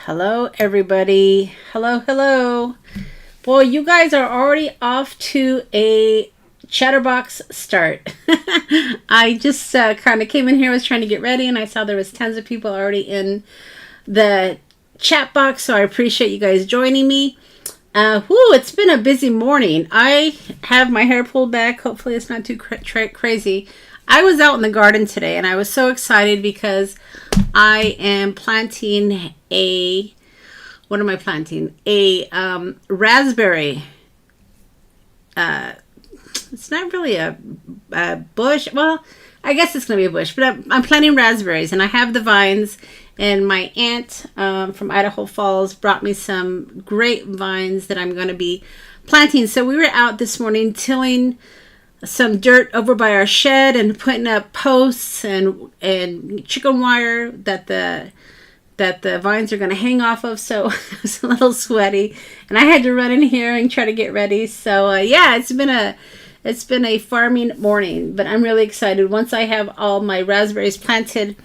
Hello, everybody. Hello, hello. Boy, you guys are already off to a chatterbox start. I just kind of came in here, was trying to get ready, and I saw there was tons of people already in the chat box, so I appreciate you guys joining me. It's been a busy morning. I have my hair pulled back. Hopefully it's not too crazy. I was out in the garden today, and I was so excited because I am planting what am I planting? A raspberry. It's not really a bush. Well, I guess it's going to be a bush, but I'm planting raspberries, and I have the vines, and my aunt from Idaho Falls brought me some great vines that I'm going to be planting. So we were out this morning tilling some dirt over by our shed and putting up posts and chicken wire that the vines are going to hang off of. So I was a little sweaty, and I had to run in here and try to get ready. So it's been a farming morning, but I'm really excited. Once I have all my raspberries planted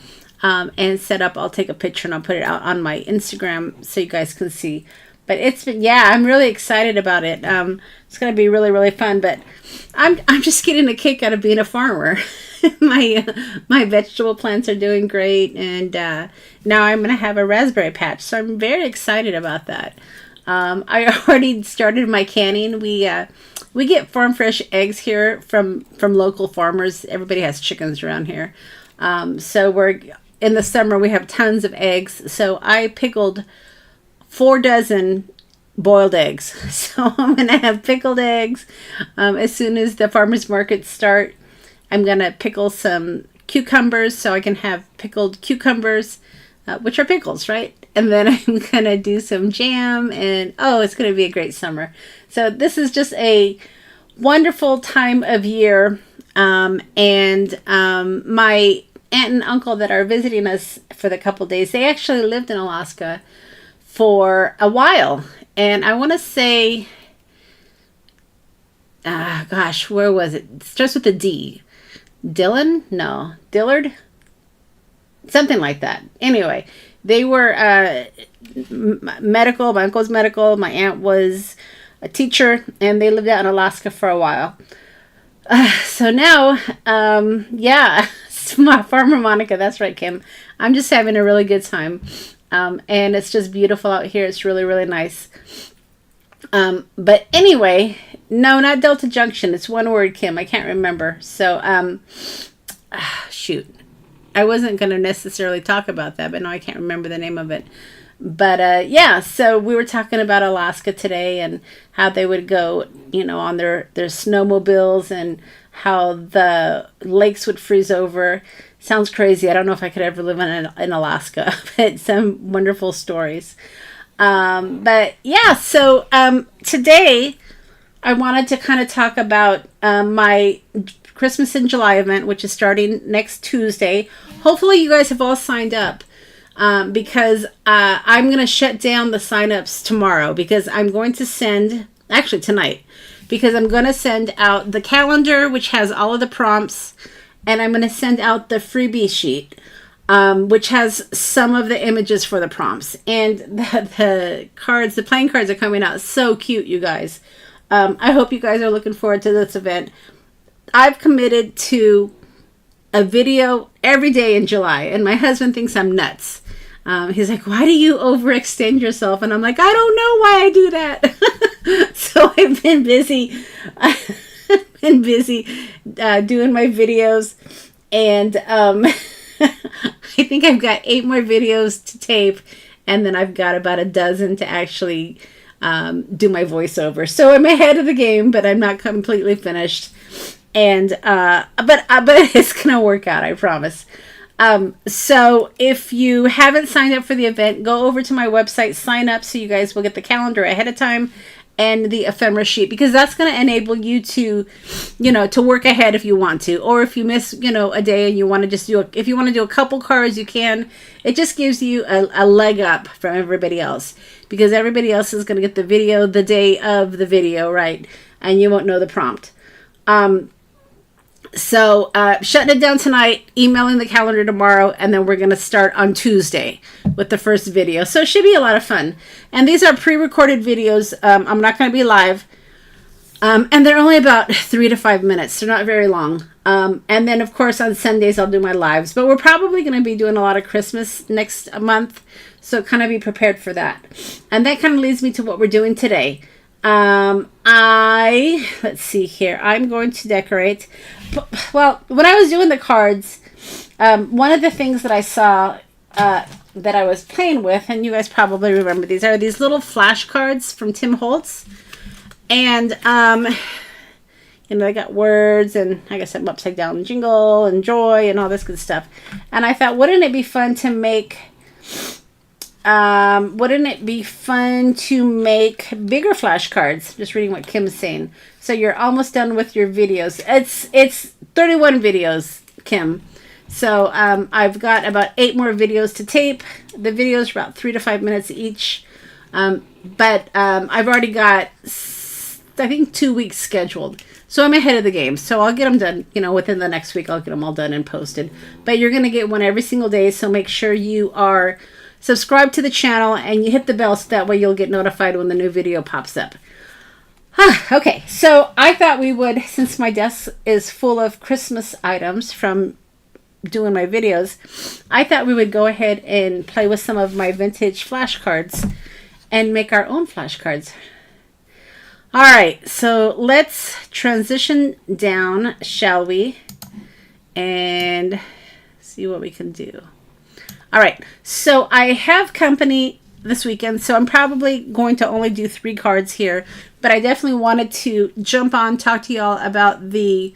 and set up, I'll take a picture and I'll put it out on my Instagram so you guys can see. But I'm really excited about it. It's going to be really, really fun. But I'm just getting a kick out of being a farmer. my vegetable plants are doing great, and now I'm going to have a raspberry patch. So I'm very excited about that. I already started my canning. We get farm fresh eggs here from local farmers. Everybody has chickens around here. So we're in the summer, we have tons of eggs. So I pickled 4 dozen boiled eggs. So I'm going to have pickled eggs. As soon as the farmers markets start, I'm going to pickle some cucumbers so I can have pickled cucumbers, which are pickles, right? And then I'm going to do some jam, and it's going to be a great summer. So this is just a wonderful time of year. And my aunt and uncle that are visiting us for the couple days, they actually lived in Alaska for a while. And I want to say, where was it? It starts with a D. Dylan? No. Dillard? Something like that. Anyway, they were medical. My uncle's medical. My aunt was a teacher, and they lived out in Alaska for a while. So now, Farmer Monica, that's right, Kim. I'm just having a really good time. And it's just beautiful out here. It's really, really nice. But anyway, no, not Delta Junction. It's one word, Kim. I can't remember. So, shoot. I wasn't going to necessarily talk about that, but no, I can't remember the name of it. But, so we were talking about Alaska today and how they would go, on their snowmobiles and how the lakes would freeze over. Sounds crazy. I don't know if I could ever live in Alaska, but some wonderful stories. So today I wanted to kind of talk about my Christmas in July event, which is starting next Tuesday. Hopefully you guys have all signed up because I'm going to shut down the signups tomorrow because I'm going to tonight, because I'm going to send out the calendar, which has all of the prompts, and I'm going to send out the freebie sheet, which has some of the images for the prompts. And the playing cards are coming out so cute, you guys. I hope you guys are looking forward to this event. I've committed to a video every day in July, and my husband thinks I'm nuts. He's like, why do you overextend yourself? And I'm like, I don't know why I do that. So I've been busy. Doing my videos, and I think I've got 8 more videos to tape, and then I've got about a dozen to actually do my voiceover. So I'm ahead of the game, but I'm not completely finished. And but it's gonna work out, I promise. So if you haven't signed up for the event, go over to my website, sign up, so you guys will get the calendar ahead of time and the ephemera sheet, because that's going to enable you to, to work ahead if you want to, or if you miss, a day and you want to just if you want to do a couple cards, you can. It just gives you a leg up from everybody else, because everybody else is going to get the video the day of the video, right? And you won't know the prompt. So shutting it down tonight, emailing the calendar tomorrow, and then we're going to start on Tuesday with the first video. So it should be a lot of fun. And these are pre-recorded videos. I'm not going to be live. And they're only about 3 to 5 minutes. They're not very long. And then, of course, on Sundays, I'll do my lives. But we're probably going to be doing a lot of Christmas next month. So kind of be prepared for that. And that kind of leads me to what we're doing today. Let's see here. I'm going to decorate. Well, when I was doing the cards, one of the things that I saw that I was playing with, and you guys probably remember these, are these little flashcards from Tim Holtz. And, you know, they got words, and I guess I'm upside down jingle and joy and all this good stuff. And I thought, wouldn't it be fun to make bigger flashcards? Just reading what Kim's saying. So you're almost done with your videos. It's 31 videos, Kim. So I've got about 8 more videos to tape. The videos are about 3 to 5 minutes each. But I've already got, I think, 2 weeks scheduled. So I'm ahead of the game. So I'll get them done, you know, within the next week. I'll get them all done and posted. But you're going to get one every single day. So make sure you are subscribed to the channel and you hit the bell so that way you'll get notified when the new video pops up. Okay, so I thought we would, since my desk is full of Christmas items from doing my videos, I thought we would go ahead and play with some of my vintage flashcards and make our own flashcards. All right, so let's transition down, shall we? And see what we can do. All right, so I have company this weekend, so I'm probably going to only do 3 cards here, but I definitely wanted to jump on, talk to y'all about the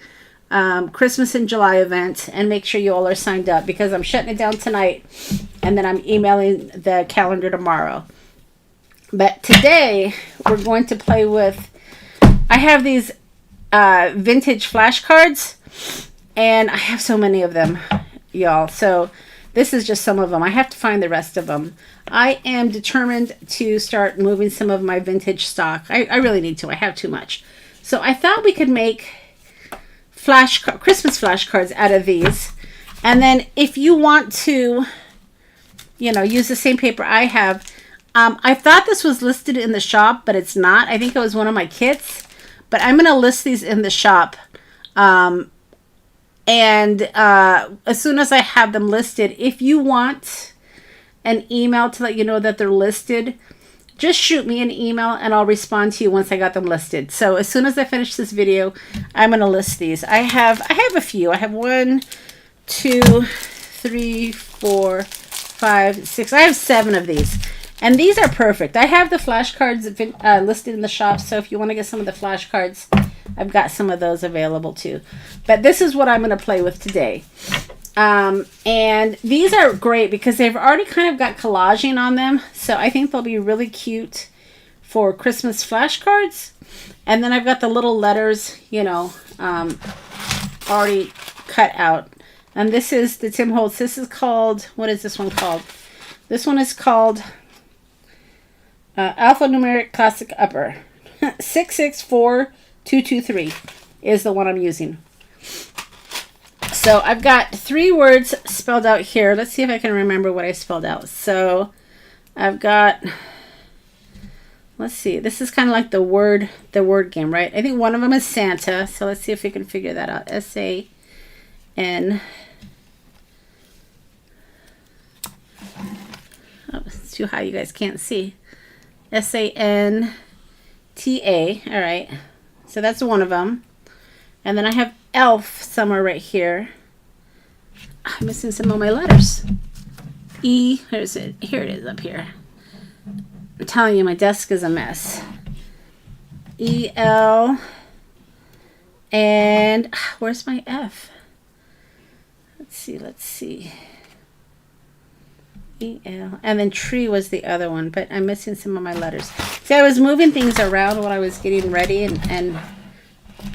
Christmas in July event and make sure you all are signed up, because I'm shutting it down tonight and then I'm emailing the calendar tomorrow. But today we're going to play with, I have these vintage flashcards, and I have so many of them, y'all. So this is just some of them. I have to find the rest of them. I am determined to start moving some of my vintage stock. I really need to. I have too much. So I thought we could make Christmas flashcards out of these. And then if you want to, you know, use the same paper I have, I thought this was listed in the shop, but it's not. I think it was one of my kits. But I'm going to list these in the shop. And as soon as I have them listed, if you want an email to let you know that they're listed, just shoot me an email and I'll respond to you once I got them listed. So as soon as I finish this video, I'm going to list these. I have a few. I have 1, 2, 3, 4, 5, 6. I have 7 of these. And these are perfect. I have the flashcards listed in the shop. So if you want to get some of the flashcards, I've got some of those available too. But this is what I'm going to play with today. And these are great because they've already kind of got collaging on them. So I think they'll be really cute for Christmas flashcards. And then I've got the little letters, you know, already cut out. And this is the Tim Holtz. This is called, what is this one called? This one is called Alphanumeric Classic Upper. 664223 is the one I'm using. So I've got 3 words spelled out here. Let's see if I can remember what I spelled out. So I've got, let's see, this is kind of like the word game, right? I think one of them is Santa. So let's see if we can figure that out. S-A-N. Oh, it's too high, you guys can't see. S-A-N-T-A. All right. So that's one of them. And then I have elf somewhere right here. I'm missing some of my letters. E. Here's it. Here it is up here. I'm telling you, my desk is a mess. E-L. And where's my F? Let's see. E-L. And then tree was the other one, but I'm missing some of my letters. See, I was moving things around when I was getting ready, and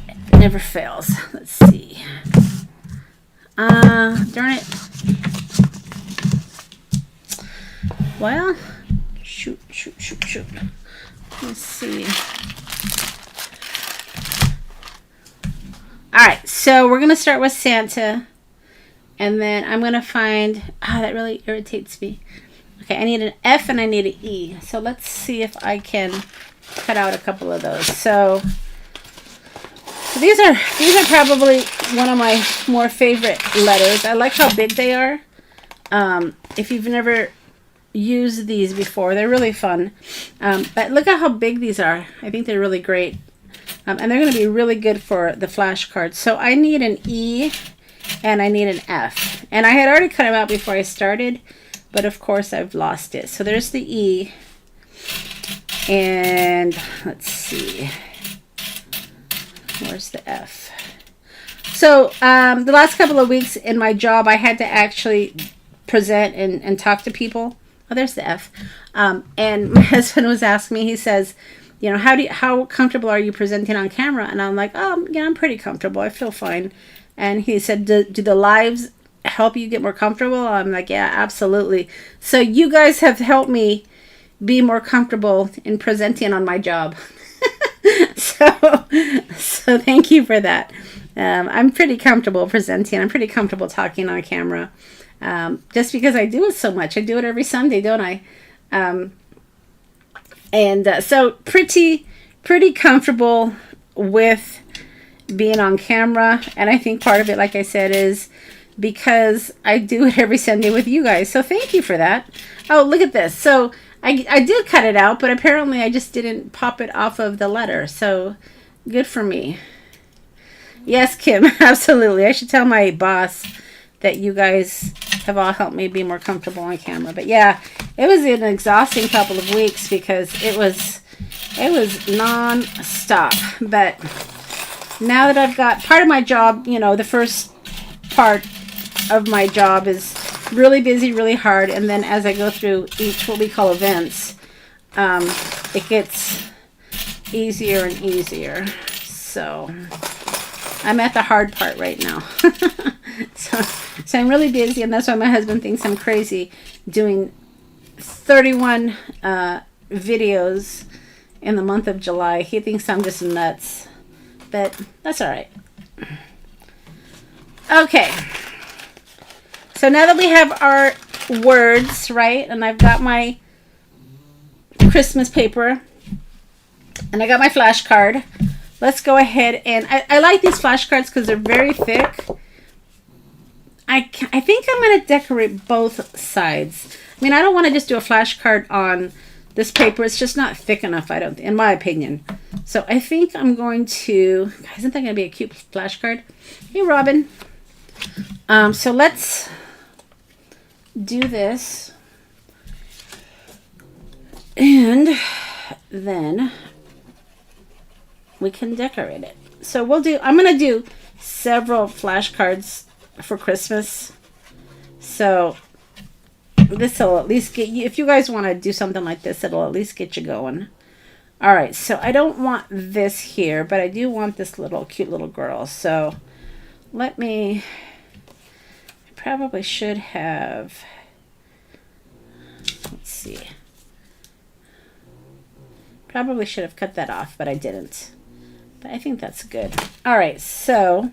it never fails. Let's see. Darn it. Well, shoot. Let's see. All right, so we're going to start with Santa. And then I'm going to find... that really irritates me. Okay, I need an F and I need an E. So let's see if I can cut out a couple of those. So these are probably one of my more favorite letters. I like how big they are. If you've never used these before, they're really fun. But look at how big these are. I think they're really great. And they're going to be really good for the flashcards. So I need an E and I need an F. And I had already cut them out before I started, but of course I've lost it. So there's the E. And let's see. Where's the F? So the last couple of weeks in my job, I had to actually present and talk to people. Oh, there's the F. And my husband was asking me, he says, you know, how comfortable are you presenting on camera? And I'm like, oh, yeah, I'm pretty comfortable. I feel fine. And he said, do the lives help you get more comfortable? I'm like, yeah, absolutely. So you guys have helped me be more comfortable in presenting on my job. So thank you for that. I'm pretty comfortable presenting. I'm pretty comfortable talking on camera. Just because I do it so much. I do it every Sunday, don't I? So pretty comfortable with being on camera. And I think part of it, like I said, is because I do it every Sunday with you guys. So thank you for that. Oh, look at this. So I did cut it out, but apparently I just didn't pop it off of the letter. So good for me. Yes, Kim, absolutely. I should tell my boss that you guys have all helped me be more comfortable on camera. But yeah, it was an exhausting couple of weeks because it was non-stop. But now that I've got part of my job, you know, the first part of my job is really busy, really hard. And then as I go through each what we call events, it gets easier and easier. So I'm at the hard part right now. So I'm really busy, and that's why my husband thinks I'm crazy doing 31 videos in the month of July. He thinks I'm just nuts, but that's all right. Okay. So now that we have our words, right, and I've got my Christmas paper, and I got my flashcard, let's go ahead and... I like these flashcards because they're very thick. I think I'm going to decorate both sides. I mean, I don't want to just do a flashcard on this paper. It's just not thick enough, in my opinion. So I think I'm going to... Isn't that going to be a cute flashcard? Hey, Robin. So let's do this. And then we can decorate it. So I'm going to do several flashcards for Christmas. So this will at least get you, if you guys want to do something like this, it'll at least get you going. All right, so I don't want this here, but I do want this cute little girl. So I probably should have, let's see. Probably should have cut that off, but I didn't. But I think that's good. All right, so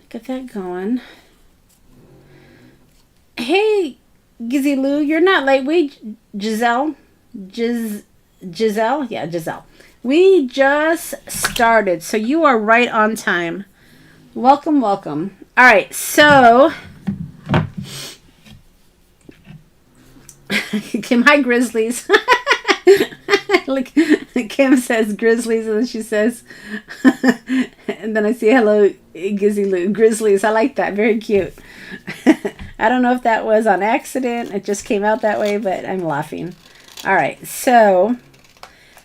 get that going. Hey, Gizzy Lou, you're not late. Giselle? Yeah, Giselle. We just started, so you are right on time. Welcome, welcome. All right, so Kim, hi, Grizzlies. Like Kim says Grizzlies, and then she says, and then I see hello, Gizzy Lou, Grizzlies. I like that. Very cute. I don't know if that was on accident. It just came out that way, but I'm laughing. All right, so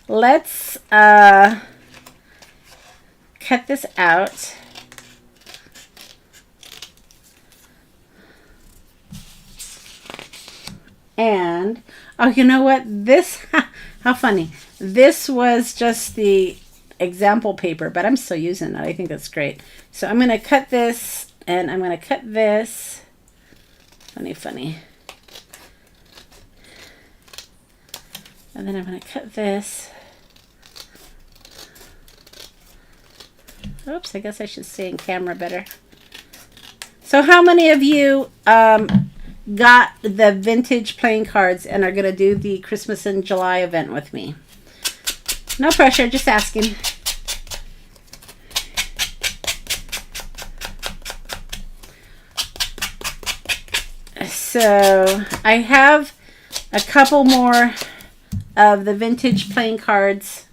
let's cut this out. And, oh, you know what? This, how funny. This was just the example paper, but I'm still using it. I think that's great. So I'm going to cut this, and I'm going to cut this. Funny. And then I'm going to cut this. Oops, I guess I should stay in camera better. So how many of you got the vintage playing cards and are going to do the Christmas in July event with me? No pressure, just asking. So I have a couple more of the vintage playing cards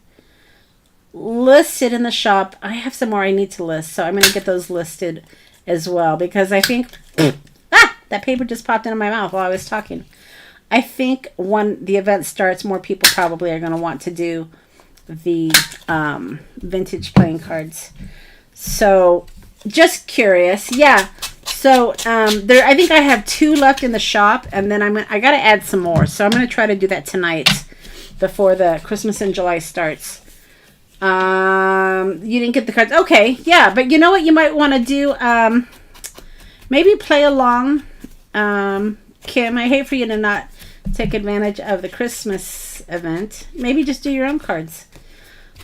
listed in the shop. I have some more I need to list, so I'm going to get those listed as well, because I think that paper just popped into my mouth while I was talking. I think when the event starts, more people probably are going to want to do the vintage playing cards. So just curious. Yeah. So there, I think I have 2 left in the shop, and then I got to add some more. So I'm going to try to do that tonight before the Christmas in July starts. You didn't get the cards. Okay, yeah, but you know what you might want to do? Maybe play along. Kim, I hate for you to not take advantage of the Christmas event. Maybe just do your own cards.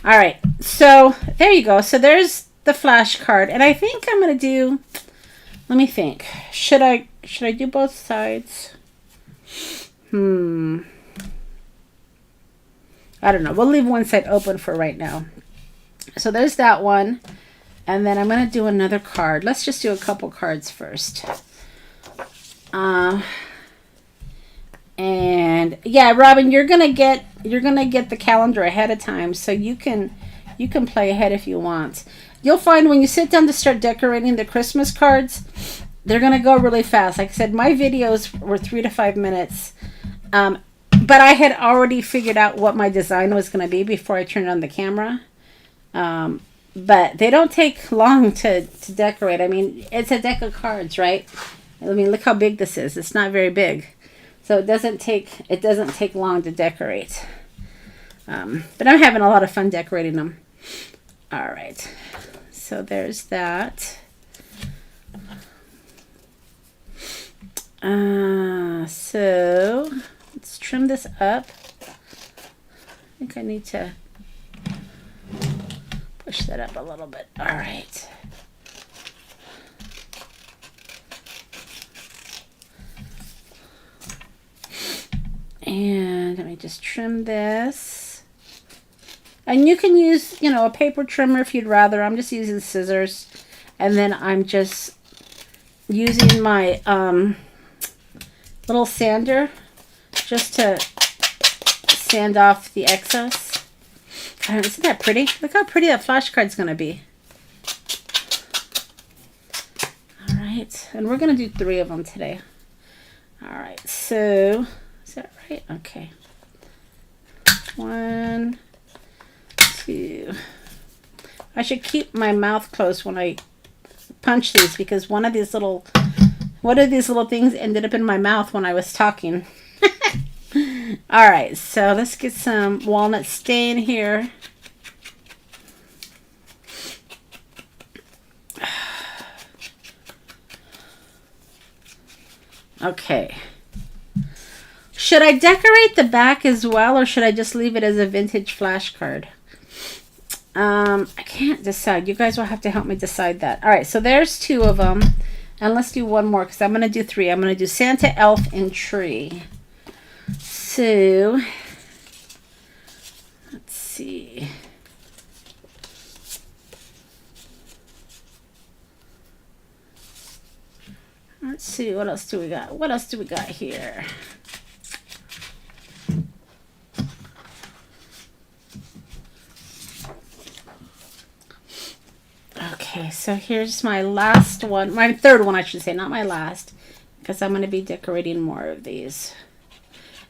All right, so there you go. So there's the flash card, and I think I'm going to do... Let me think. Should I do both sides? I don't know. We'll leave one side open for right now. So there's that one. And then I'm going to do another card. Let's just do a couple cards first. And yeah, Robin, you're going to get the calendar ahead of time, so you can play ahead if you want. You'll find when you sit down to start decorating the Christmas cards, they're going to go really fast. Like I said, my videos were 3 to 5 minutes. But I had already figured out what my design was going to be before I turned on the camera. But they don't take long to decorate. I mean, it's a deck of cards, right? I mean, look how big this is. It's not very big. So it doesn't take long to decorate. But I'm having a lot of fun decorating them. All right. So there's that. So let's trim this up. I think I need to push that up a little bit. All right. And let me just trim this. And you can use, you know, a paper trimmer if you'd rather. I'm just using scissors. And then I'm just using my little sander just to sand off the excess. Isn't that pretty? Look how pretty that flash card's going to be. All right. And we're going to do 3 of them today. All right. So, is that right? Okay. 1, 2. I should keep my mouth closed when I punch these, because one of these little things ended up in my mouth when I was talking. All right, so let's get some walnut stain here. Okay. Should I decorate the back as well, or should I just leave it as a vintage flash card? I can't decide. You guys will have to help me decide that. All right, so there's 2 of them. And let's do one more, because I'm going to do 3. I'm going to do Santa, Elf, and Tree. So, let's see. Let's see, what else do we got? What else do we got here? Okay, so here's my last one. My third one, I should say, not my last, because I'm going to be decorating more of these.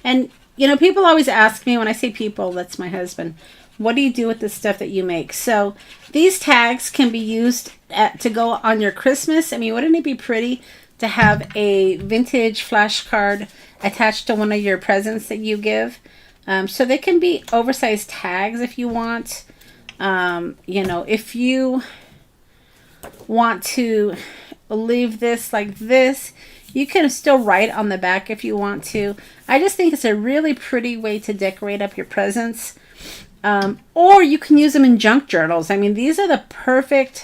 And, you know, people always ask me, when I say people, that's my husband, what do you do with the stuff that you make? So these tags can be used to go on your Christmas. I mean, wouldn't it be pretty to have a vintage flash card attached to one of your presents that you give? So they can be oversized tags if you want. You know, if you want to leave this like this, you can still write on the back if you want to. I just think it's a really pretty way to decorate up your presents. Or you can use them in junk journals. I mean, these are the perfect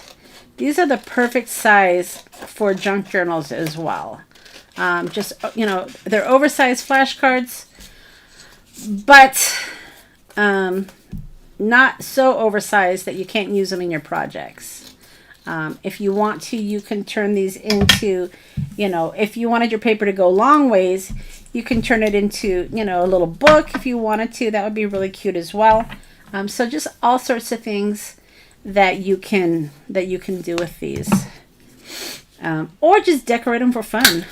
size for junk journals as well. Just, you know, they're oversized flashcards, but not so oversized that you can't use them in your projects. If you want to, you can turn these into, you know, if you wanted your paper to go long ways, you can turn it into, you know, a little book if you wanted to. That would be really cute as well. So just all sorts of things that you can do with these, or just decorate them for fun.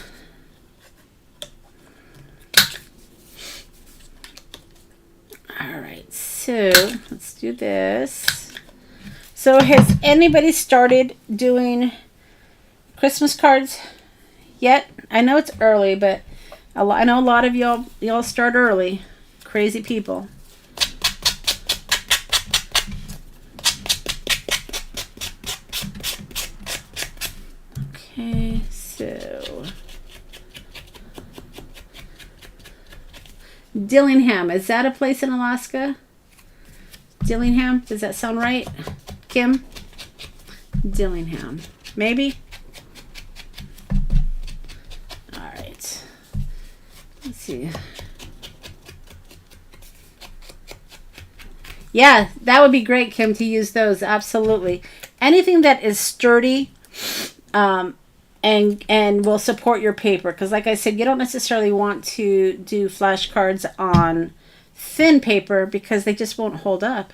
All right, so let's do this. So has anybody started doing Christmas cards yet? I know it's early, but I know a lot of y'all start early. Crazy people. Okay, so Dillingham, is that a place in Alaska? Dillingham, does that sound right? Kim? Dillingham, maybe? All right, let's see. Yeah, that would be great, Kim, to use those, absolutely. Anything that is sturdy, and will support your paper, because like I said, you don't necessarily want to do flashcards on thin paper because they just won't hold up.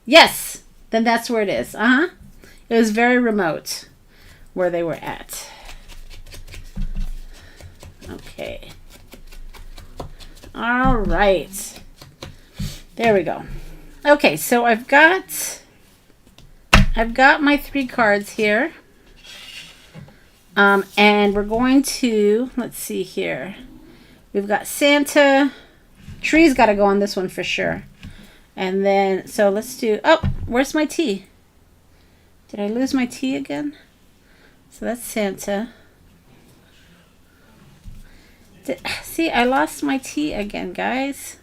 Yes, then that's where it is. It was very remote where they were at. Okay. All right. There we go. Okay, so I've got my 3 cards here. And we're going to, let's see here. We've got Santa. Tree's got to go on this one for sure. And then, so let's do, oh, where's my T? Did I lose my T again? So that's Santa. See, I lost my T again, guys.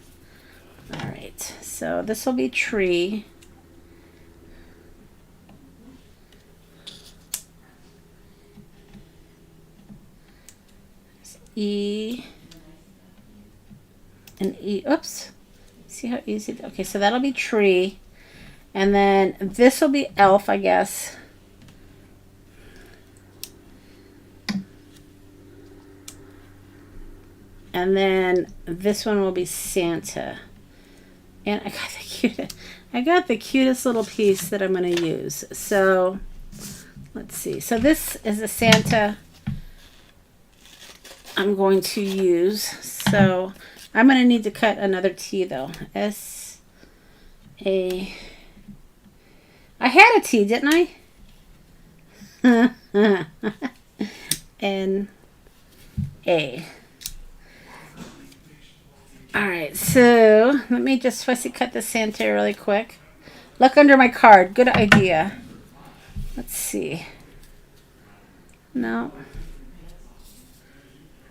All right, so this will be tree. E and E. Oops. See how easy. Okay, so that'll be tree. And then this will be elf, I guess. And then this one will be Santa. And I got the cutest little piece that I'm going to use. So let's see. So this is the Santa I'm going to use. So I'm going to need to cut another T though. S-A. I had a T, didn't I? N-A. Alright, so let me just fussy cut the Santa really quick. Look under my card. Good idea. Let's see. No.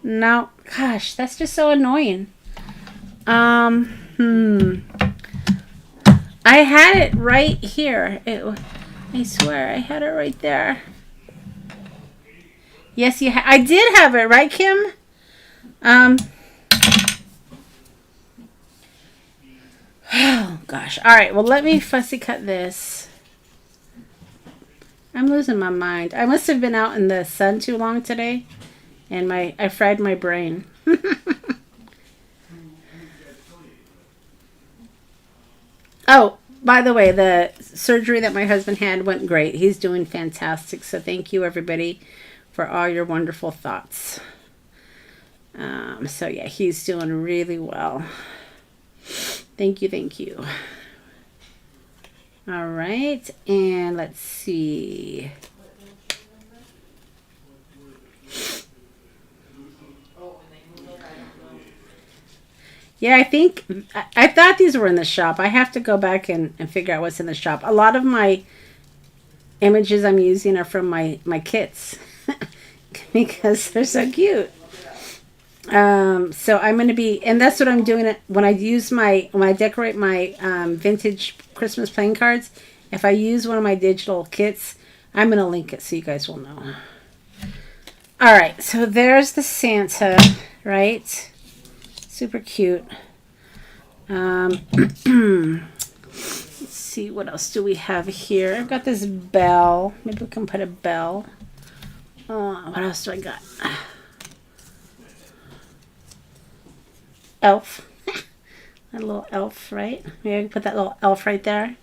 No. Gosh, that's just so annoying. I had it right here. I swear, I had it right there. Yes, I did have it, right, Kim? Oh, gosh. All right, well, let me fussy cut this. I'm losing my mind. I must have been out in the sun too long today, and I fried my brain. Oh, by the way, the surgery that my husband had went great. He's doing fantastic. So thank you, everybody, for all your wonderful thoughts. So, yeah, he's doing really well. Thank you, thank you. All right, and let's see. Yeah, I thought these were in the shop. I have to go back and figure out what's in the shop. A lot of my images I'm using are from my kits because they're so cute. So I'm going to be, and that's what I'm doing when I use when I decorate my vintage Christmas playing cards. If I use one of my digital kits, I'm going to link it so you guys will know. All right, so there's the Santa, right? Super cute. Let's see, what else do we have here? I've got this bell. Maybe we can put a bell. What else do I got? Elf. A little elf, right? Maybe I can put that little elf right there.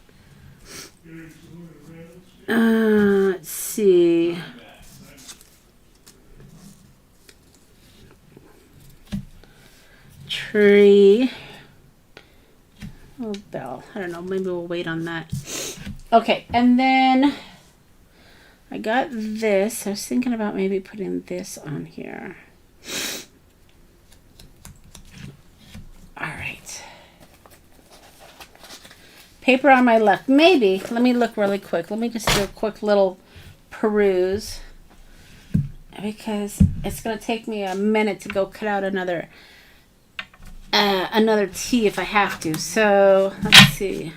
Let's see. Tree. Oh, bell. I don't know. Maybe we'll wait on that. Okay, and then I got this. I was thinking about maybe putting this on here. All right. Paper on my left. Maybe. Let me look really quick. Let me just do a quick little peruse, because it's going to take me a minute to go cut out another T if I have to. So let's see.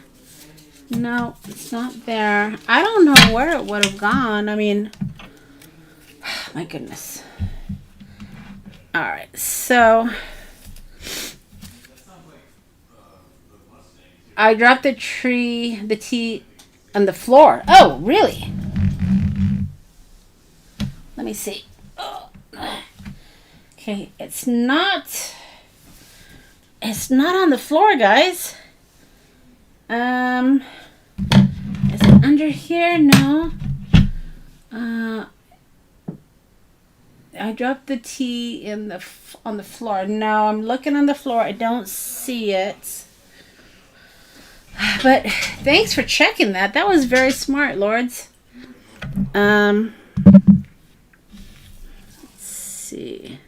No, it's not there. I don't know where it would have gone. I mean, my goodness. All right, so I dropped the T on the floor. Oh, really? Let me see. Oh. Okay, it's not on the floor, guys. Is it under here? No. I dropped the tea on the floor. No, I'm looking on the floor. I don't see it. But thanks for checking that. That was very smart, Lords. Let's see.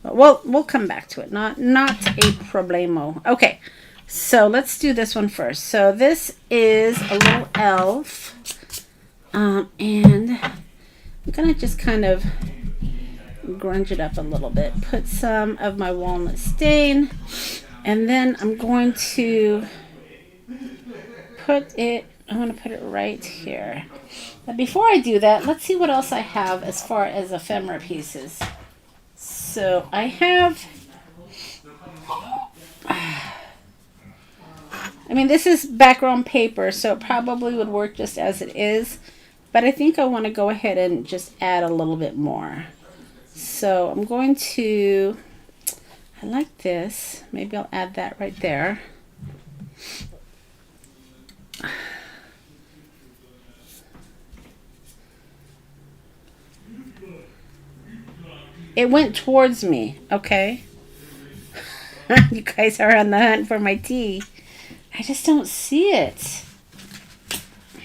Well, we'll come back to it. Not a problemo. Okay, so let's do this one first. So this is a little elf. And I'm going to just kind of grunge it up a little bit. Put some of my walnut stain. And then I'm going to put it right here. But before I do that, let's see what else I have as far as ephemera pieces. So I have, I mean, this is background paper, so it probably would work just as it is. But I think I want to go ahead and just add a little bit more. So I'm going to, I like this. Maybe I'll add that right there. It went towards me, okay? You guys are on the hunt for my tea. I just don't see it.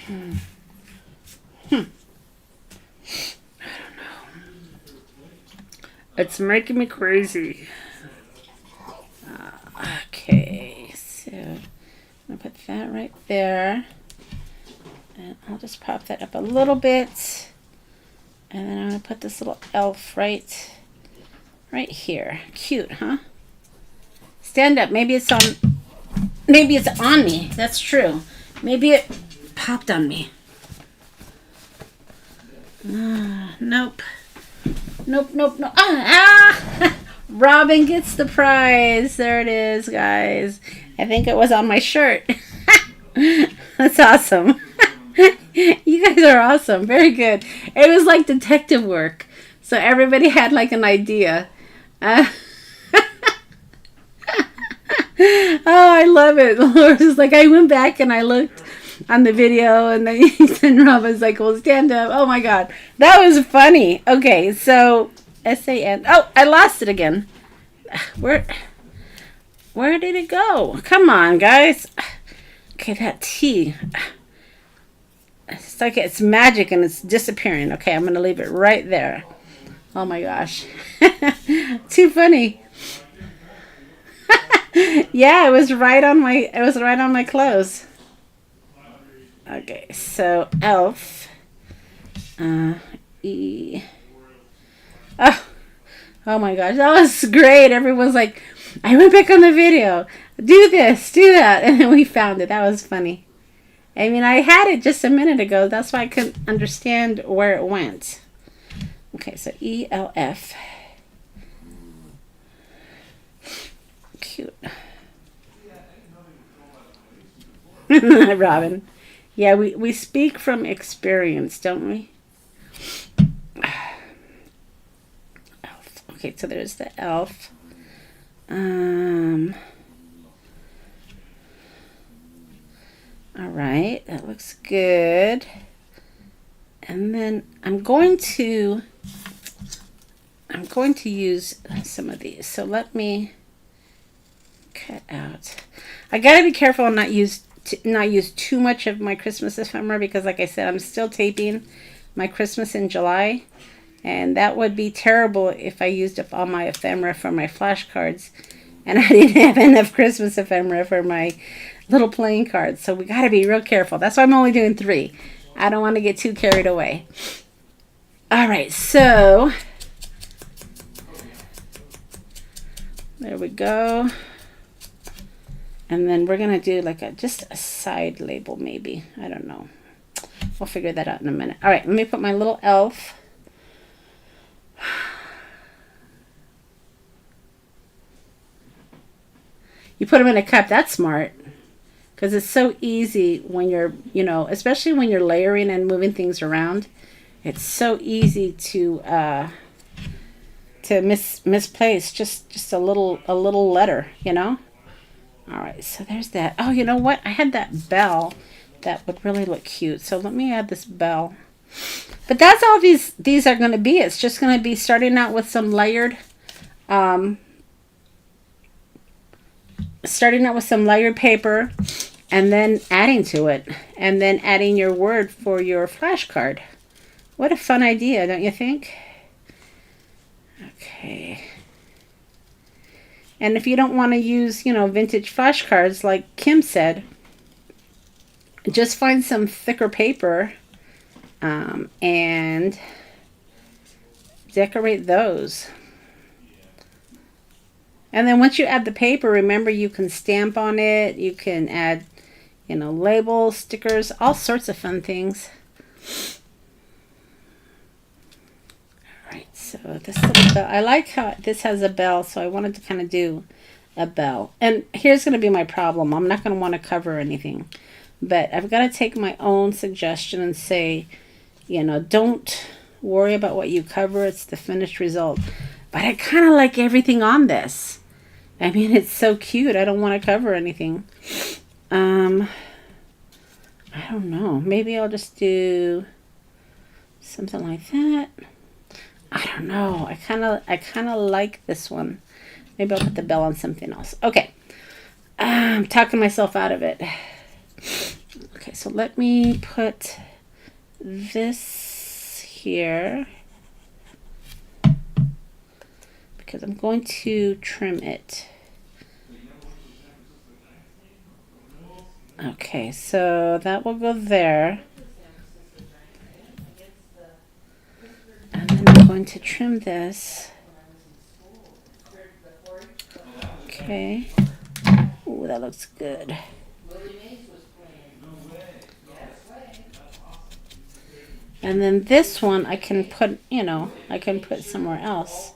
I don't know. It's making me crazy. Okay, so I'm going to put that right there. And I'll just pop that up a little bit. And then I'm going to put this little elf right here. Cute, huh? Stand up. Maybe it's on me. That's true. Maybe it popped on me. Nope. Nope. Robin gets the prize. There it is, guys. I think it was on my shirt. That's awesome. You guys are awesome. Very good. It was like detective work. So everybody had like an idea. Oh, I love it. Laura's just like, I went back and I looked on the video, and then Robin's like, well, stand up. Oh my God. That was funny. Okay, so S-A-N. Oh, I lost it again. Where did it go? Come on, guys. Okay, that T. It's like it's magic and it's disappearing. Okay, I'm going to leave it right there. Oh my gosh. Too funny. Yeah, it was right on my clothes. Okay, so elf. E. Oh, Oh my gosh, that was great. Everyone's like, I went back on the video. Do this, do that. And then we found it. That was funny. I mean, I had it just a minute ago. That's why I couldn't understand where it went. Okay, so ELF. Cute. Robin. Yeah, we speak from experience, don't we? Elf. Okay, so there's the elf. All right, that looks good. And then I'm going to use some of these. So let me cut out. I gotta be careful and not use too much of my Christmas ephemera, because like I said, I'm still taping my Christmas in July, and that would be terrible if I used up all my ephemera for my flashcards and I didn't have enough Christmas ephemera for my little playing cards. So we got to be real careful. That's why I'm only doing 3. I don't want to get too carried away. All right, so there we go. And then we're going to do like just a side label maybe. I don't know. We'll figure that out in a minute. All right, let me put my little elf. You put them in a cup. That's smart. Because it's so easy when you're, especially when you're layering and moving things around. It's so easy to misplace just a little letter, All right, so there's that. Oh, you know what? I had that bell that would really look cute. So let me add this bell. But that's all these are going to be. It's just going to be starting out with some layered paper, and then adding to it, and then adding your word for your flashcard. What a fun idea, don't you think? Okay. And if you don't want to use, vintage flashcards like Kim said, just find some thicker paper and decorate those. And then once you add the paper, remember you can stamp on it. You can add, labels, stickers, all sorts of fun things. All right, so this little bell, I like how this has a bell, so I wanted to kind of do a bell. And here's going to be my problem. I'm not going to want to cover anything. But I've got to take my own suggestion and say, don't worry about what you cover. It's the finished result. But I kind of like everything on this. I mean, it's so cute. I don't want to cover anything. I don't know. Maybe I'll just do something like that. I don't know. I kind of like this one. Maybe I'll put the bell on something else. Okay. I'm talking myself out of it. Okay, so let me put this here because I'm going to trim it. Okay, so that will go there. And then I'm going to trim this. Okay. Ooh, that looks good. And then this one I can put, I can put somewhere else.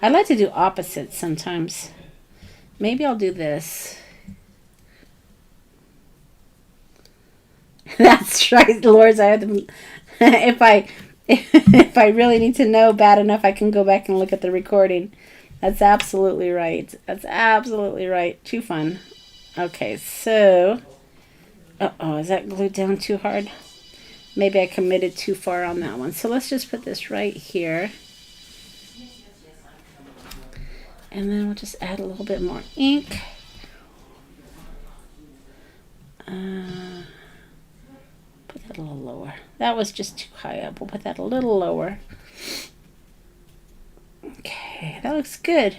I like to do opposites sometimes. Maybe I'll do this. That's right, Lords. I have to, if I really need to know bad enough, I can go back and look at the recording. That's absolutely right. That's absolutely right. Too fun. Okay, so, is that glued down too hard? Maybe I committed too far on that one. So let's just put this right here. And then we'll just add a little bit more ink. Put that a little lower. That was just too high up. We'll put that a little lower. Okay, that looks good.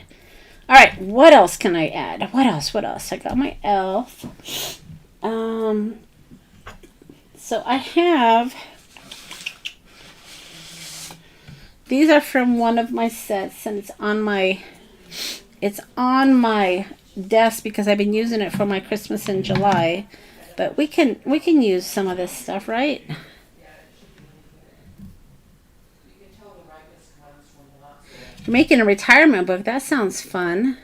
All right, what else can I add? What else? I got my elf. So I have These are from one of my sets, and it's on my desk because I've been using it for my Christmas in July. But we can use some of this stuff, right? Making a retirement book. That sounds fun.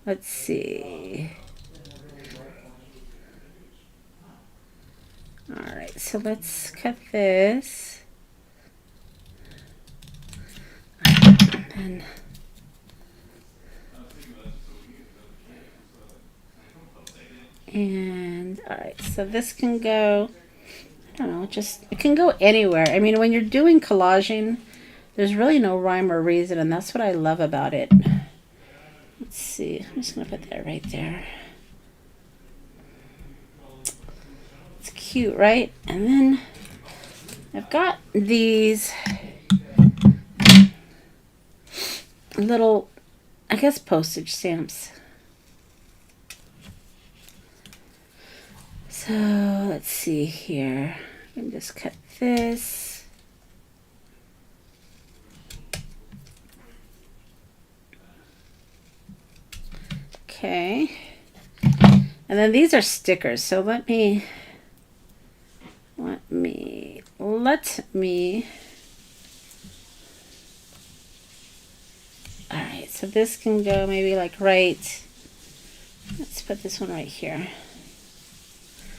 Let's see. All right, so let's cut this. And all right, so this can go, I don't know, it can go anywhere. I mean, when you're doing collaging, there's really no rhyme or reason, and that's what I love about it. Let's see, I'm just gonna put that right there. It's cute, right? And then I've got these little, I guess, postage stamps. So let's see here. I can just cut this. Okay. And then these are stickers. So let me. All right. So this can go maybe like right. Let's put this one right here.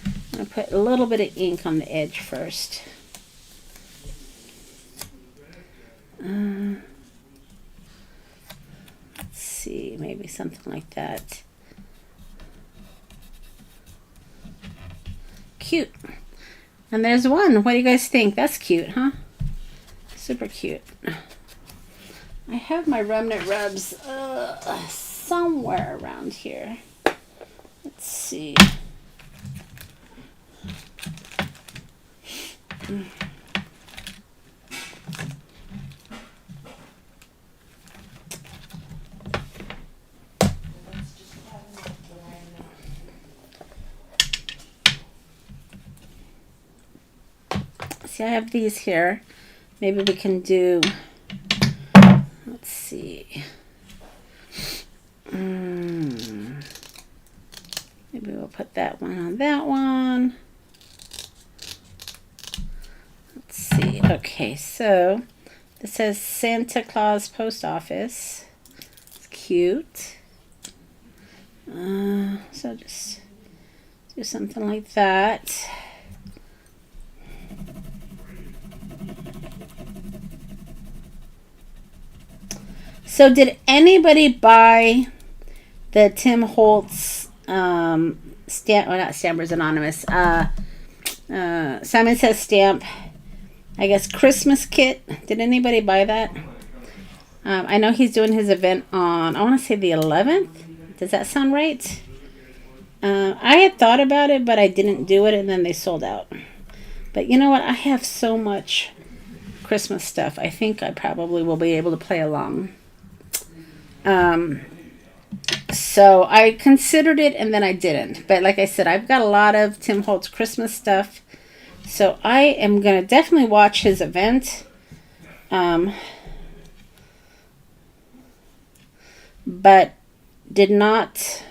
I'm going to put a little bit of ink on the edge first. Let's see, maybe something like that. Cute. And there's one. What do you guys think? That's cute, huh? Super cute. I have my remnant rubs somewhere around here. Let's see. See, I have these here. Maybe we can do, let's see. Maybe we'll put that one on that one. Let's see. Okay, so this says Santa Claus Post Office. It's cute. So just do something like that. So did anybody buy the Tim Holtz stamp, well, not Stampers Anonymous, Simon Says Stamp, I guess, Christmas kit? Did anybody buy that? I know he's doing his event on, I want to say the 11th. Does that sound right? I had thought about it, but I didn't do it, and then they sold out. But you know what? I have so much Christmas stuff. I think I probably will be able to play along. So I considered it, and then I didn't. But like I said, I've got a lot of Tim Holtz Christmas stuff. So I am going to definitely watch his event. But did not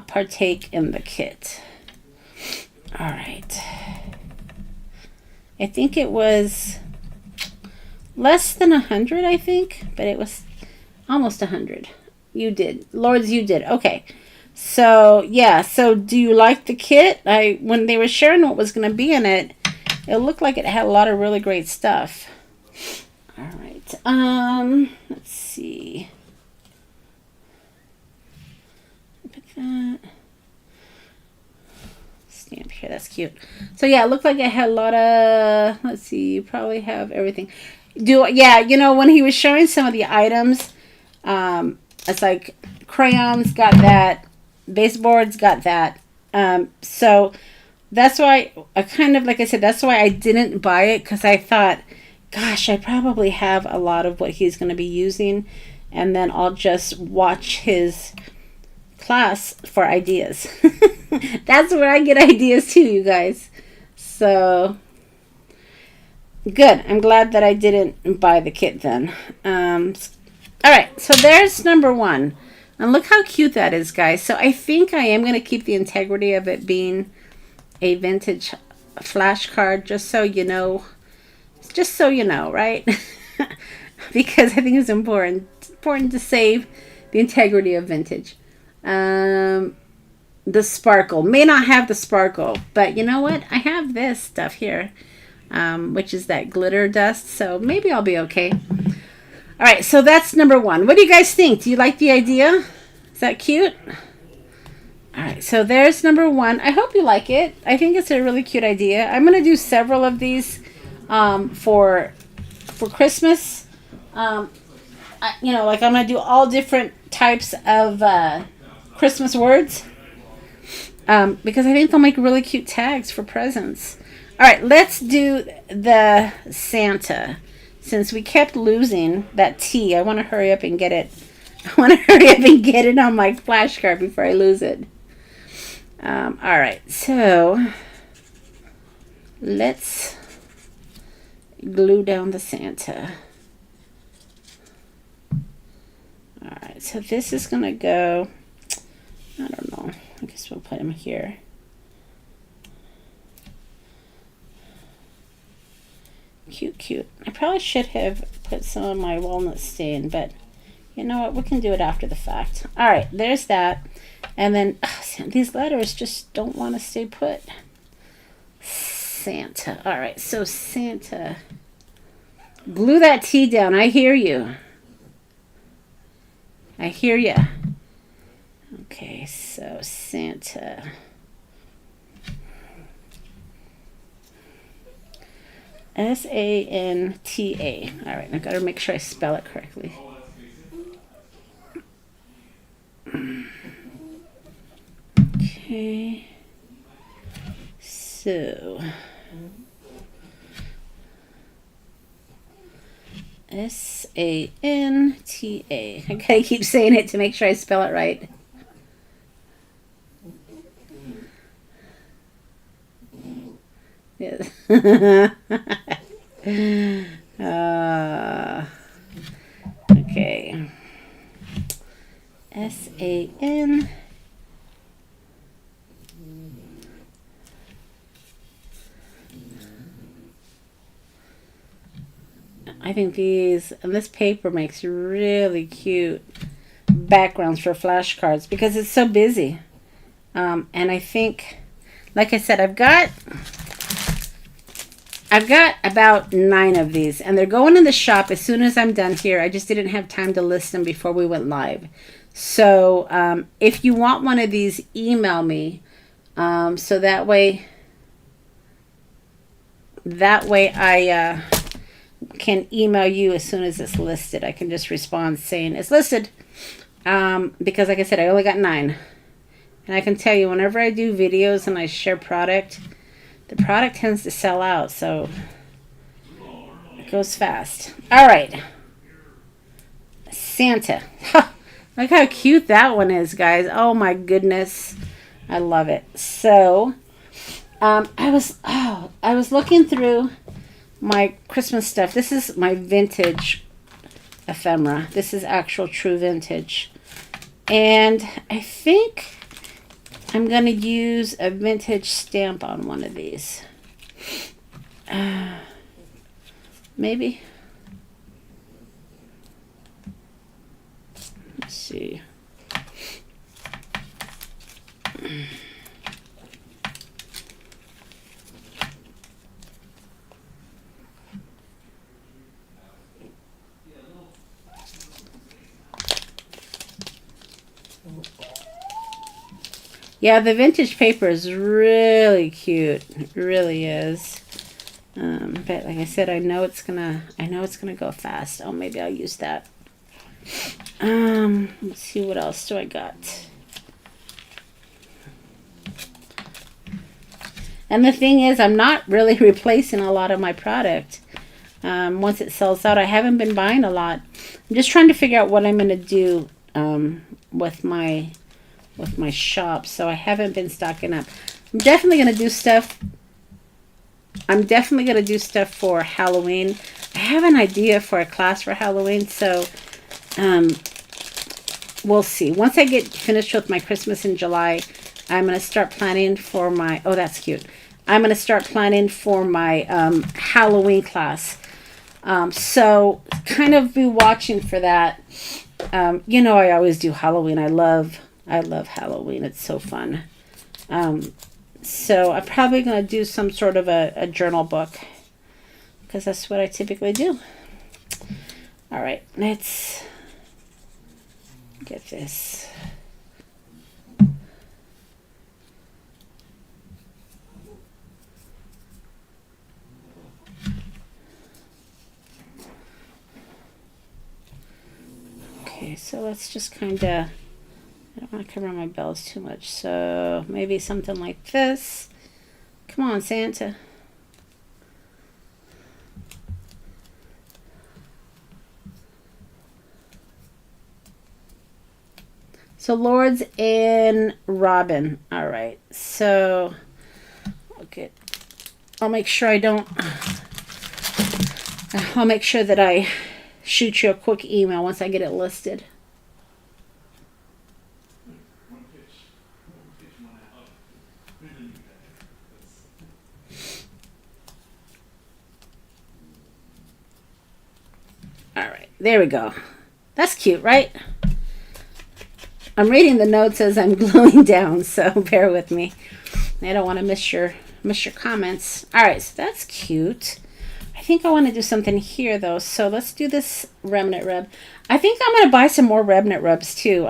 partake in the kit. All right. I think it was less than 100, I think, but it was almost 100. You did. Lords, you did. Okay. So, yeah. So, do you like the kit? When they were sharing what was going to be in it, it looked like it had a lot of really great stuff. All right. Let's see. Put that stamp here. That's cute. So, yeah, it looked like it had a lot of, let's see, you probably have everything. Yeah, you know, when he was showing some of the items, it's like crayons got that, baseboards got that. So that's why I kind of, like I said, that's why I didn't buy it, because I thought, gosh, I probably have a lot of what he's going to be using, and then I'll just watch his class for ideas. That's where I get ideas too, you guys. So good. I'm glad that I didn't buy the kit then. All right, so there's number one. And look how cute that is, guys. So I think I am going to keep the integrity of it being a vintage flashcard, just so you know. Just so you know, right? Because I think it's important to save the integrity of vintage. The sparkle. May not have the sparkle, but you know what? I have this stuff here, which is that glitter dust, so maybe I'll be okay. All right, so that's number one. What do you guys think? Do you like the idea? Is that cute? All right, so there's number one. I hope you like it. I think it's a really cute idea. I'm going to do several of these for Christmas. You know, like I'm going to do all different types of Christmas words because I think they'll make really cute tags for presents. All right, let's do the Santa. Since we kept losing that T, I want to hurry up and get it. I want to hurry up and get it on my flashcard before I lose it. All right, so let's glue down the Santa. All right, so this is going to go, I don't know, I guess we'll put him here. Cute, cute. I probably should have put some of my walnut stain, but you know what? We can do it after the fact. All right, there's that. And then these letters just don't want to stay put. Santa. All right, so Santa. Glue that T down. I hear you. I hear you. Okay, so Santa. S-A-N-T-A. All right, I got to make sure I spell it correctly. Okay. So S-A-N-T-A. I gotta keep saying it to make sure I spell it right. Yes. Okay. S-A-N. I think these, and this paper makes really cute backgrounds for flashcards because it's so busy. And I think, like I said, I've got about 9 of these, and they're going in the shop as soon as I'm done here. I just didn't have time to list them before we went live. So if you want one of these, email me. So that way I can email you as soon as it's listed. I can just respond saying it's listed. Because like I said, I only got 9. And I can tell you, whenever I do videos and I share product, the product tends to sell out, so it goes fast. All right. Santa. Look how cute that one is, guys. Oh my goodness. I love it. So, I was looking through my Christmas stuff. This is my vintage ephemera. This is actual true vintage. And I think I'm going to use a vintage stamp on one of these. Maybe. Let's see. Yeah, the vintage paper is really cute. It really is. But like I said, I know it's gonna go fast. Oh, maybe I'll use that. Let's see, what else do I got? And the thing is, I'm not really replacing a lot of my product. Once it sells out, I haven't been buying a lot. I'm just trying to figure out what I'm gonna do with my with my shop, so I haven't been stocking up. I'm definitely going to do stuff. I'm definitely going to do stuff for Halloween. I have an idea for a class for Halloween, so we'll see. Once I get finished with my Christmas in July, I'm going to start planning for my, oh, that's cute. I'm going to start planning for my Halloween class. So kind of be watching for that. You know, I always do Halloween. I love Halloween. It's so fun. So I'm probably going to do some sort of a journal book, because that's what I typically do. All right, let's get this. Okay, so let's just kind of, I don't want to cover my bells too much, so maybe something like this. Come on, Santa. So Lords and Robin. All right, so okay, I'll make sure that I shoot you a quick email once I get it listed. All right, there we go. That's cute, right? I'm reading the notes as I'm gluing down, so bear with me. I don't want to miss your comments. All right, so that's cute. I think I want to do something here though, so let's do this remnant rub. I think I'm going to buy some more remnant rubs too.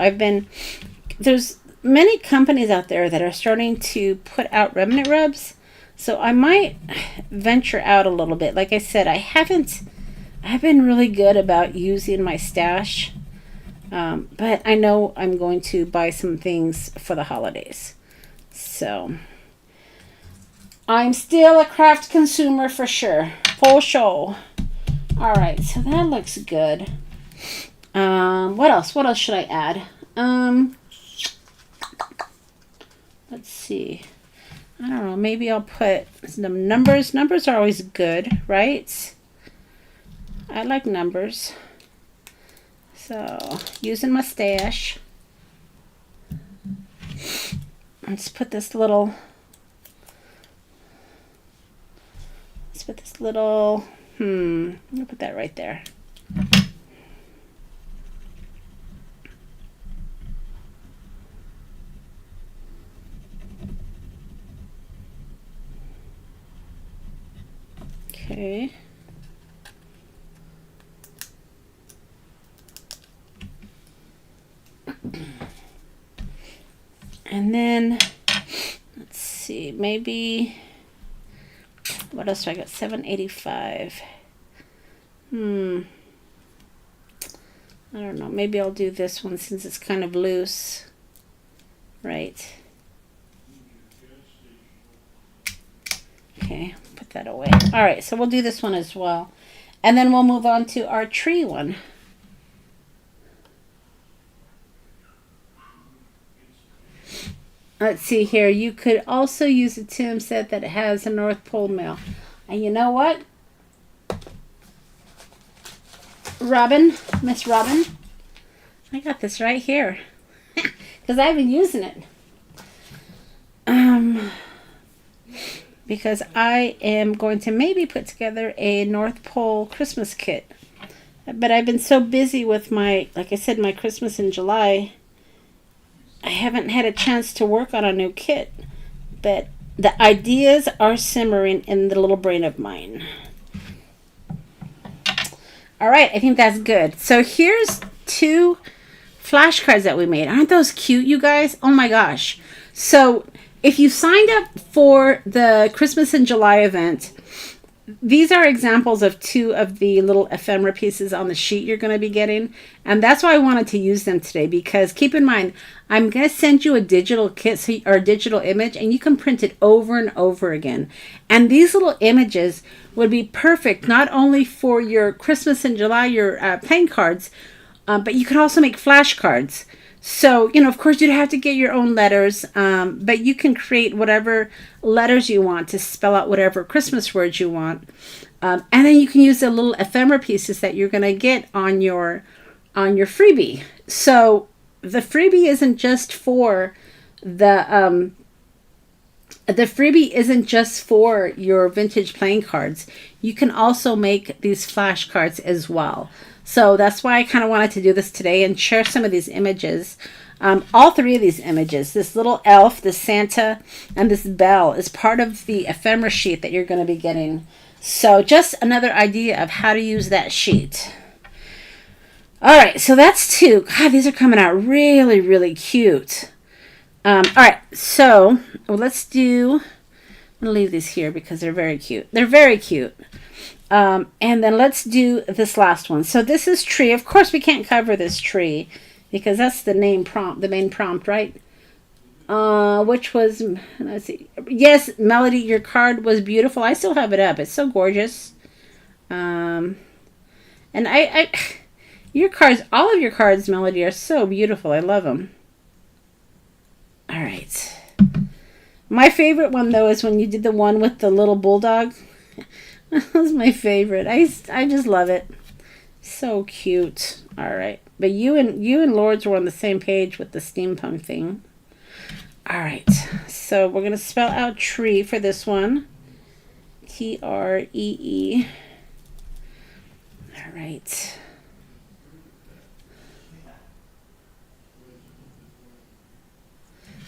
There's many companies out there that are starting to put out remnant rubs, so I might venture out a little bit. Like I said, I've been really good about using my stash, but I know I'm going to buy some things for the holidays. So I'm still a craft consumer for sure. For sure. All right, so that looks good. What else? What else should I add? Let's see. I don't know. Maybe I'll put some numbers. Numbers are always good, right? I like numbers. So, using my stash. Let's put this little... I'm gonna put that right there. Okay. And then, let's see, maybe... What else do I got? 785. I don't know. Maybe I'll do this one since it's kind of loose. Right. Okay, put that away. All right, so we'll do this one as well. And then we'll move on to our tree one. Let's see here. You could also use a Tim set that has a North Pole mail. And you know what? Robin, Miss Robin, I got this right here. Because I've been using it. Because I am going to maybe put together a North Pole Christmas kit. But I've been so busy with my, like I said, my Christmas in July, I haven't had a chance to work on a new kit, but the ideas are simmering in the little brain of mine. All right, I think that's good. So here's 2 flashcards that we made. Aren't those cute, you guys? Oh my gosh. So if you signed up for the Christmas in July event, these are examples of 2 of the little ephemera pieces on the sheet you're going to be getting. And that's why I wanted to use them today, because keep in mind, I'm going to send you a digital kit or a digital image, and you can print it over and over again. And these little images would be perfect not only for your Christmas in July, your playing cards, but you can also make flashcards. So, you know, of course, you'd have to get your own letters, but you can create whatever letters you want to spell out whatever Christmas words you want. And then you can use the little ephemera pieces that you're going to get on your freebie. So the freebie isn't just for the freebie isn't just for your vintage playing cards. You can also make these flashcards as well. So that's why I kind of wanted to do this today and share some of these images. All three of these images, this little elf, this Santa, and this bell, is part of the ephemera sheet that you're going to be getting. So just another idea of how to use that sheet. All right, so that's two. God, these are coming out really, really cute. All right, so let's do, I'm going to leave these here because they're very cute. They're very cute. And then let's do this last one. So this is tree. Of course, we can't cover this tree because that's the main prompt, right? Which was, let's see. Yes, Melody, your card was beautiful. I still have it up. It's so gorgeous. And your cards, all of your cards, Melody, are so beautiful. I love them. All right. My favorite one, though, is when you did the one with the little bulldog. That was my favorite. I just love it. So cute. All right. But you and Lourdes were on the same page with the steampunk thing. All right. So we're going to spell out tree for this one. T-R-E-E. All right.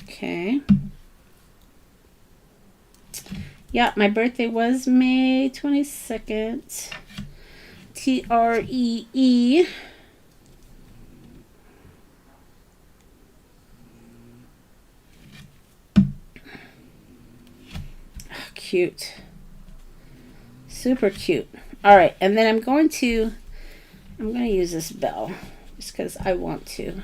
Okay. Yeah, my birthday was May 22nd. T-R-E-E. Oh, cute. Super cute. All right, and then I'm going to use this bell just because I want to.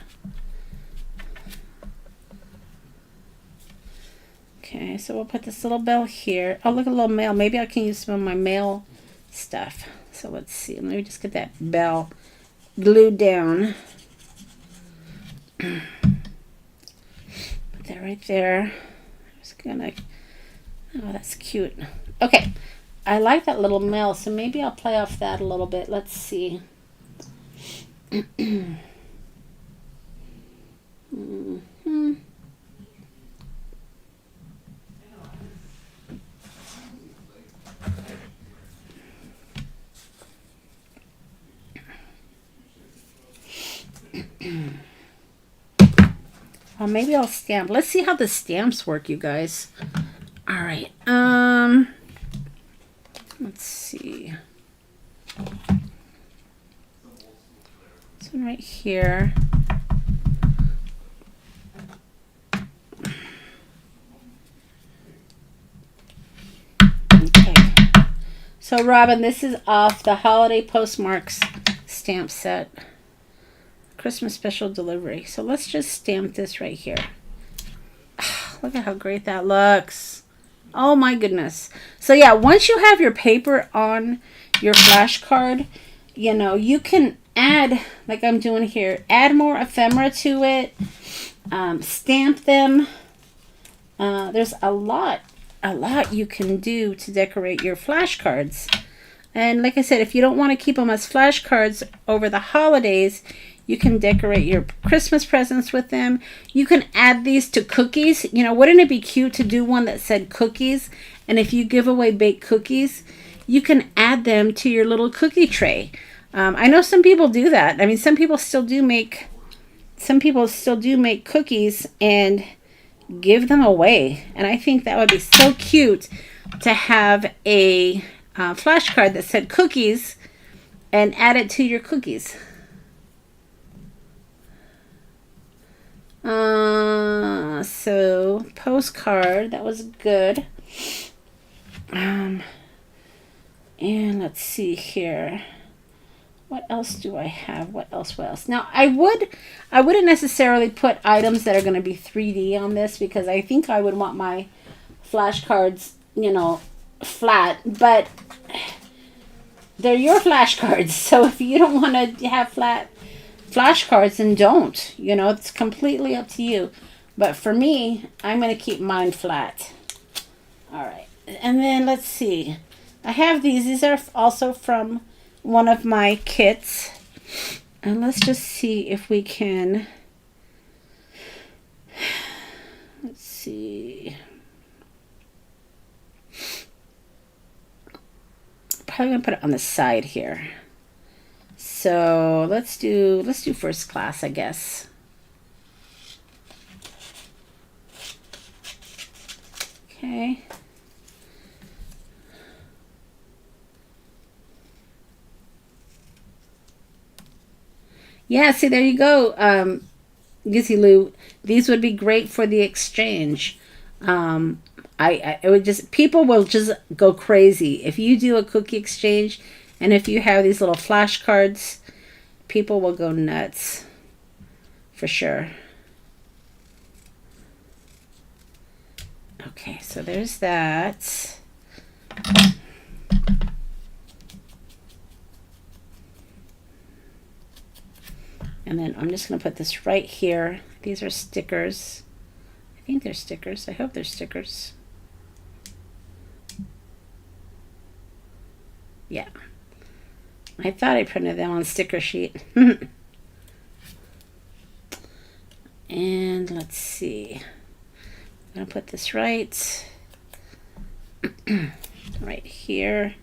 Okay, so we'll put this little bell here. Oh, look at a little mail. Maybe I can use some of my mail stuff. So let's see. Let me just get that bell glued down. Put that right there. I'm just gonna, oh, that's cute. Okay, I like that little mail, so maybe I'll play off that a little bit. Let's see. Mm-hmm. Well, maybe I'll stamp. Let's see how the stamps work, you guys. All right. Let's see. This one right here. Okay. So, Robin, this is off the Holiday Postmarks stamp set. Christmas special delivery. So let's just stamp this right here. Look at how great that looks. Oh my goodness. So yeah, once you have your paper on your flashcard, you know, you can add, like I'm doing here, add more ephemera to it, stamp them. There's a lot you can do to decorate your flashcards. And like I said, if you don't want to keep them as flashcards over the holidays, you can decorate your Christmas presents with them. You can add these to cookies. You know, wouldn't it be cute to do one that said cookies? And if you give away baked cookies, you can add them to your little cookie tray. I know some people do that. I mean, some people still do make cookies and give them away. And I think that would be so cute to have a flashcard that said cookies and add it to your cookies. So postcard, that was good. And let's see here. What else do I have? What else? Now, I wouldn't necessarily put items that are going to be 3D on this because I think I would want my flashcards, you know, flat, but they're your flashcards. So if you don't want to have flat flashcards, then don't. You know, it's completely up to you. But for me, I'm going to keep mine flat. All right. And then let's see. I have these. These are also from one of my kits. And let's just see if we can... Let's see. Probably going to put it on the side here. So let's do first class, I guess. Okay. Yeah, see, there you go, Gizzy Lou. These would be great for the exchange. It would just, people will just go crazy. If you do a cookie exchange and if you have these little flashcards, people will go nuts. For sure. Okay, so there's that. And then I'm just going to put this right here. These are stickers. I think they're stickers. I hope they're stickers. Yeah. I thought I printed them on sticker sheet. And let's see. I'm going to put this right here.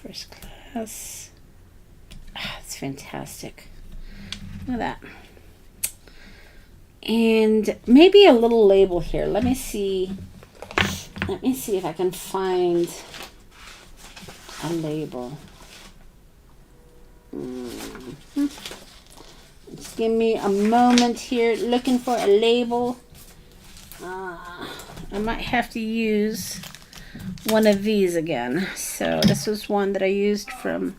First class. Ah, it's fantastic. Look at that. And maybe a little label here. Let me see if I can find a label. Just give me a moment here looking for a label. I might have to use one of these again. So this was one that I used from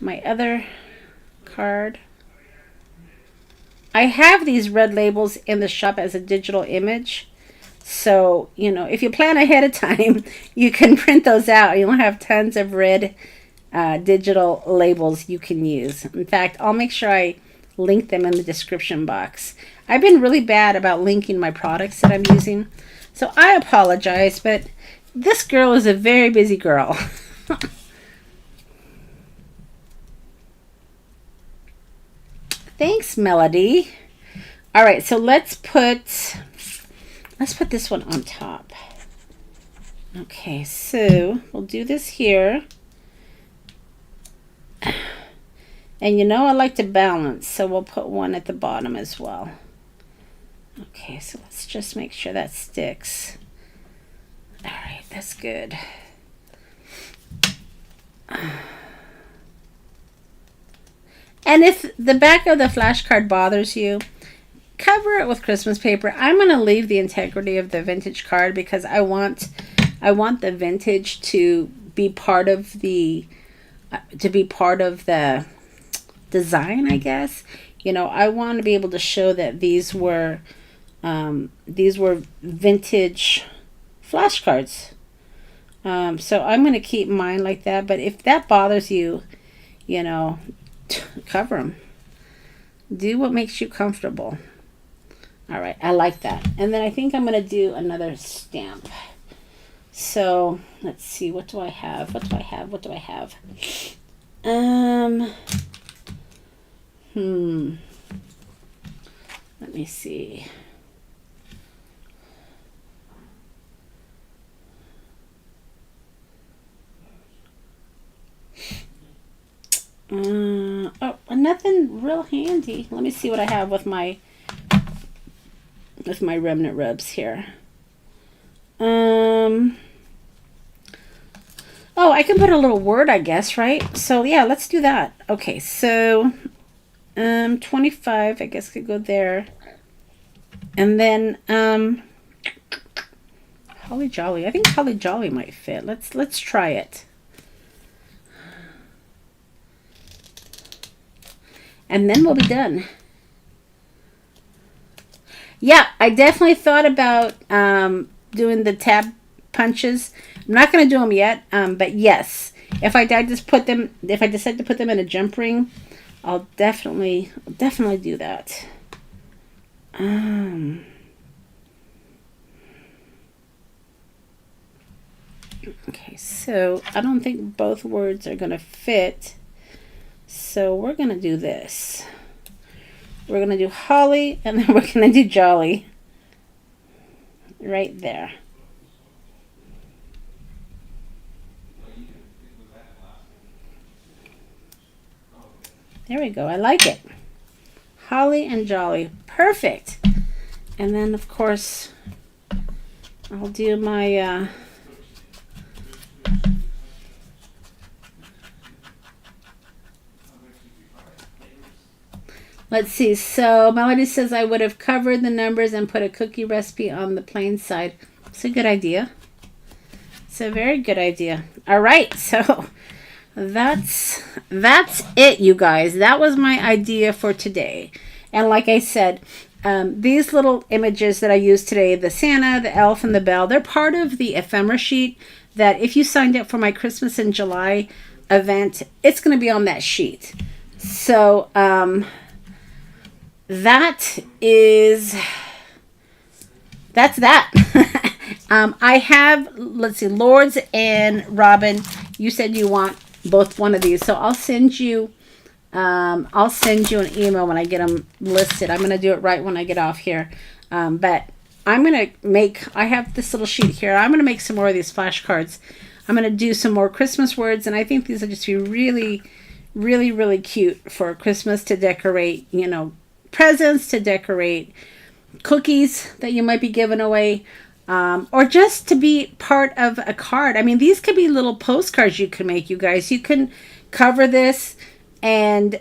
my other card. I have these red labels in the shop as a digital image. So, you know, if you plan ahead of time, you can print those out. You'll have tons of red digital labels you can use. In fact, I'll make sure I link them in the description box. I've been really bad about linking my products that I'm using, so I apologize, but this girl is a very busy girl. Thanks, Melody. All right, so let's put this one on top. Okay, so we'll do this here. And you know I like to balance, so we'll put one at the bottom as well. Okay, so let's just make sure that sticks. All right, that's good. And if the back of the flashcard bothers you, cover it with Christmas paper. I'm going to leave the integrity of the vintage card because I want the vintage to be part of the design, I guess. You know, I want to be able to show that these were vintage flashcards. So I'm going to keep mine like that, but if that bothers you, you know, cover them. Do what makes you comfortable. All right, I like that. And then I think I'm going to do another stamp. So let's see, what do I have? Let me see. Oh, nothing real handy. Let me see what I have with my remnant rubs here. Oh, I can put a little word, I guess, right? So yeah, let's do that. Okay, so 25, I guess, could go there. And then Holly Jolly. I think Holly Jolly might fit. Let's try it. And then we'll be done. Yeah, I definitely thought about doing the tab punches. I'm not going to do them yet, but yes, if I decide to put them in a jump ring, I'll definitely do that. Okay, so I don't think both words are going to fit. So we're going to do this. We're going to do holly, and then we're going to do jolly. Right there. There we go. I like it. Holly and jolly. Perfect. And then, of course, I'll do my... Let's see. So Melody says I would have covered the numbers and put a cookie recipe on the plain side. It's a good idea. It's a very good idea. All right. So that's it, you guys. That was my idea for today. And like I said, these little images that I used today, the Santa, the elf, and the bell, they're part of the ephemera sheet that if you signed up for my Christmas in July event, it's going to be on that sheet. So, that's that. I have, let's see, Lords and Robin. You said you want both one of these, so I'll send you an email when I get them listed. I'm going to do it right when I get off here. But I'm going to I have this little sheet here. I'm going to make some more of these flashcards. I'm going to do some more Christmas words, and I think these will just be really, really, really cute for Christmas to decorate, presents, to decorate cookies that you might be giving away, or just to be part of a card. I mean, these could be little postcards you can make, you guys. You can cover this and,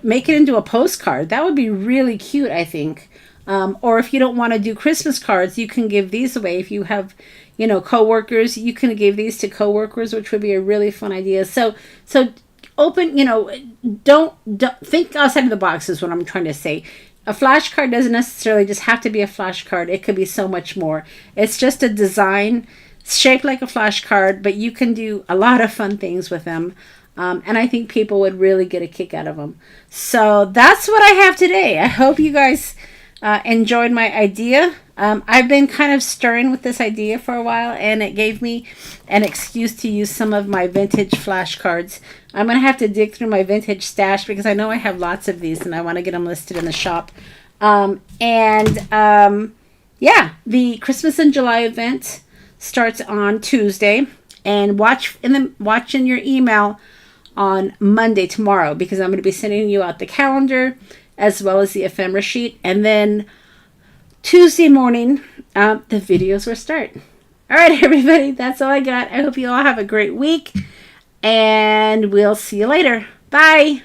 make it into a postcard. That would be really cute, I think. Or if you don't want to do Christmas cards, you can give these away. If you have, coworkers, you can give these to coworkers, which would be a really fun idea. So open, don't think outside of the box is what I'm trying to say. A flashcard doesn't necessarily just have to be a flashcard. It could be so much more. It's just a design shaped like a flashcard, but you can do a lot of fun things with them. And I think people would really get a kick out of them. So that's what I have today. I hope you guys enjoyed my idea. I've been kind of stirring with this idea for a while, and it gave me an excuse to use some of my vintage flashcards. I'm going to have to dig through my vintage stash because I know I have lots of these and I want to get them listed in the shop. Yeah, the Christmas in July event starts on Tuesday, and watch in your email on Monday, tomorrow, because I'm going to be sending you out the calendar as well as the ephemera sheet. And then Tuesday morning, the videos will start. All right, everybody, that's all I got. I hope you all have a great week, and we'll see you later. Bye.